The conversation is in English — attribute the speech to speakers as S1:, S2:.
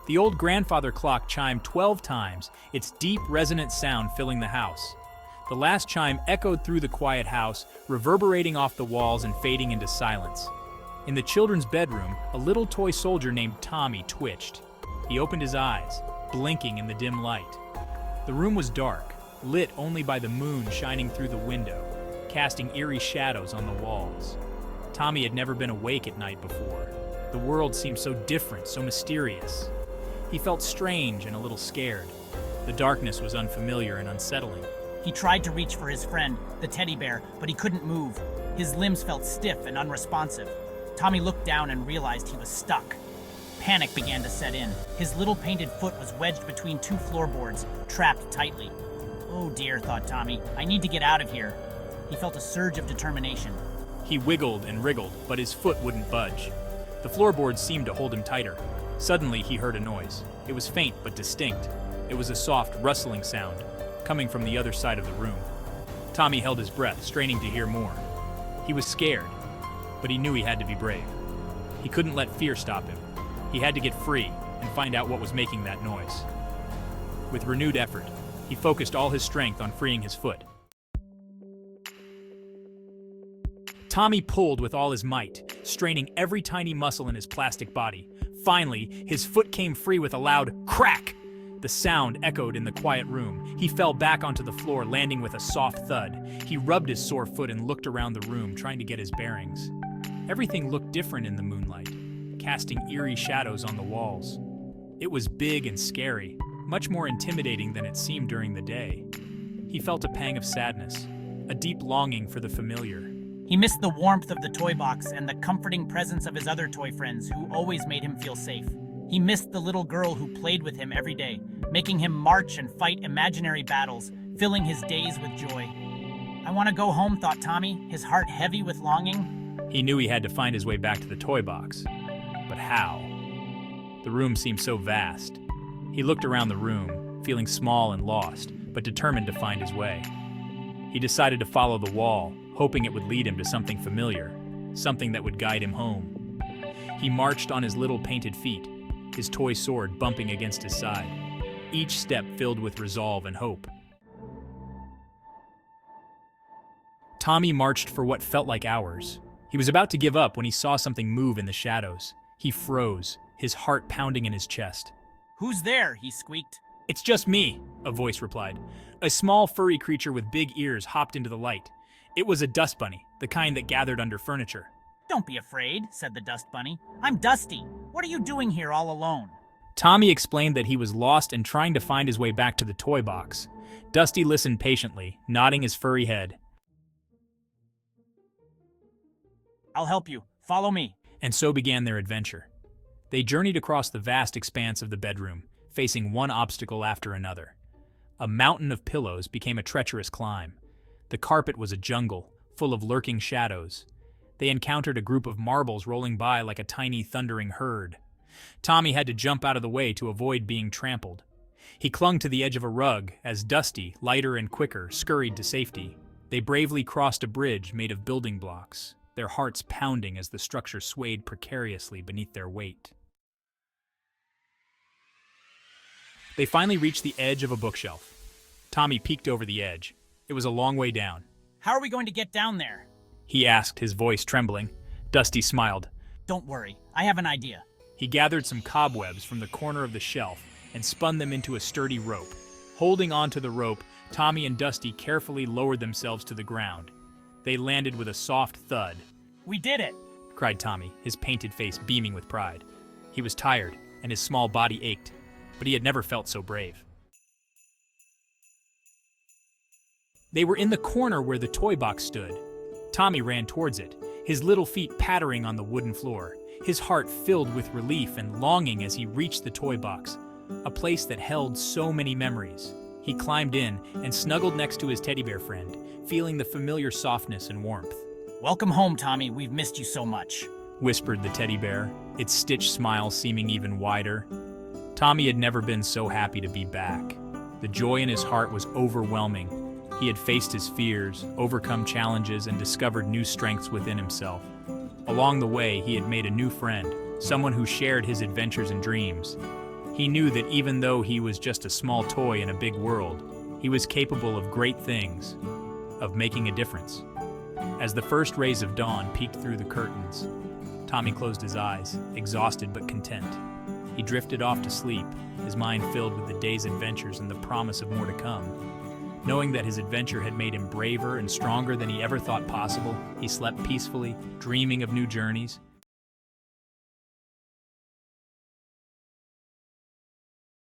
S1: The old grandfather clock chimed 12 times, its deep, resonant sound filling the house. The last chime echoed through the quiet house, reverberating off the walls and fading into silence. In the children's bedroom, a little toy soldier named Tommy twitched. He opened his eyes, blinking in the dim light. The room was dark, lit only by the moon shining through the window, casting eerie shadows on the walls. Tommy had never been awake at night before. The world seemed so different, so mysterious. He felt strange and a little scared. The darkness was unfamiliar and unsettling.
S2: He tried to reach for his friend, the teddy bear, but he couldn't move. His limbs felt stiff and unresponsive. Tommy looked down and realized he was stuck. Panic began to set in. His little painted foot was wedged between two floorboards, trapped tightly. Oh dear, thought Tommy, I need to get out of here. He felt a surge of determination.
S1: He wiggled and wriggled, but his foot wouldn't budge. The floorboards seemed to hold him tighter. Suddenly, he heard a noise. It was faint but distinct. It was a soft, rustling sound, coming from the other side of the room. Tommy held his breath, straining to hear more. He was scared, but he knew he had to be brave. He couldn't let fear stop him. He had to get free and find out what was making that noise. With renewed effort, he focused all his strength on freeing his foot. Tommy pulled with all his might, straining every tiny muscle in his plastic body. Finally, his foot came free with a loud crack. The sound echoed in the quiet room. He fell back onto the floor, landing with a soft thud. He rubbed his sore foot and looked around the room, trying to get his bearings. Everything looked different in the moonlight, casting eerie shadows on the walls. It was big and scary, much more intimidating than it seemed during the day. He felt a pang of sadness, a deep longing for the familiar.
S2: He missed the warmth of the toy box and the comforting presence of his other toy friends who always made him feel safe. He missed the little girl who played with him every day, making him march and fight imaginary battles, filling his days with joy. I want to go home, thought Tommy, his heart heavy with longing.
S1: He knew he had to find his way back to the toy box. But how? The room seemed so vast. He looked around the room, feeling small and lost, but determined to find his way. He decided to follow the wall, hoping it would lead him to something familiar, something that would guide him home. He marched on his little painted feet, his toy sword bumping against his side, each step filled with resolve and hope. Tommy marched for what felt like hours. He was about to give up when he saw something move in the shadows. He froze, his heart pounding in his chest.
S2: Who's there? He squeaked.
S1: It's just me, a voice replied. A small furry creature with big ears hopped into the light. It was a dust bunny, the kind that gathered under furniture.
S2: Don't be afraid, said the dust bunny. I'm Dusty. What are you doing here all alone?
S1: Tommy explained that he was lost and trying to find his way back to the toy box. Dusty listened patiently, nodding his furry head.
S2: I'll help you. Follow me.
S1: And so began their adventure. They journeyed across the vast expanse of the bedroom, facing one obstacle after another. A mountain of pillows became a treacherous climb. The carpet was a jungle, full of lurking shadows. They encountered a group of marbles rolling by like a tiny thundering herd. Tommy had to jump out of the way to avoid being trampled. He clung to the edge of a rug as Dusty, lighter and quicker, scurried to safety. They bravely crossed a bridge made of building blocks, their hearts pounding as the structure swayed precariously beneath their weight. They finally reached the edge of a bookshelf. Tommy peeked over the edge. It was a long way down.
S2: How are we going to get down there?
S1: He asked, his voice trembling. Dusty smiled.
S2: Don't worry, I have an idea.
S1: He gathered some cobwebs from the corner of the shelf and spun them into a sturdy rope. Holding onto the rope, Tommy and Dusty carefully lowered themselves to the ground. They landed with a soft thud.
S2: We did it!
S1: Cried Tommy, his painted face beaming with pride. He was tired, and his small body ached, but he had never felt so brave. They were in the corner where the toy box stood. Tommy ran towards it, his little feet pattering on the wooden floor, his heart filled with relief and longing as he reached the toy box, a place that held so many memories. He climbed in and snuggled next to his teddy bear friend, feeling the familiar softness and warmth.
S2: Welcome home, Tommy. We've missed you so much,
S1: whispered the teddy bear, its stitched smile seeming even wider. Tommy had never been so happy to be back. The joy in his heart was overwhelming. He had faced his fears, overcome challenges, and discovered new strengths within himself. Along the way, he had made a new friend, someone who shared his adventures and dreams. He knew that even though he was just a small toy in a big world, he was capable of great things, of making a difference. As the first rays of dawn peeked through the curtains, Tommy closed his eyes, exhausted but content. He drifted off to sleep, his mind filled with the day's adventures and the promise of more to come. Knowing that his adventure had made him braver and stronger than he ever thought possible, he slept peacefully, dreaming of new journeys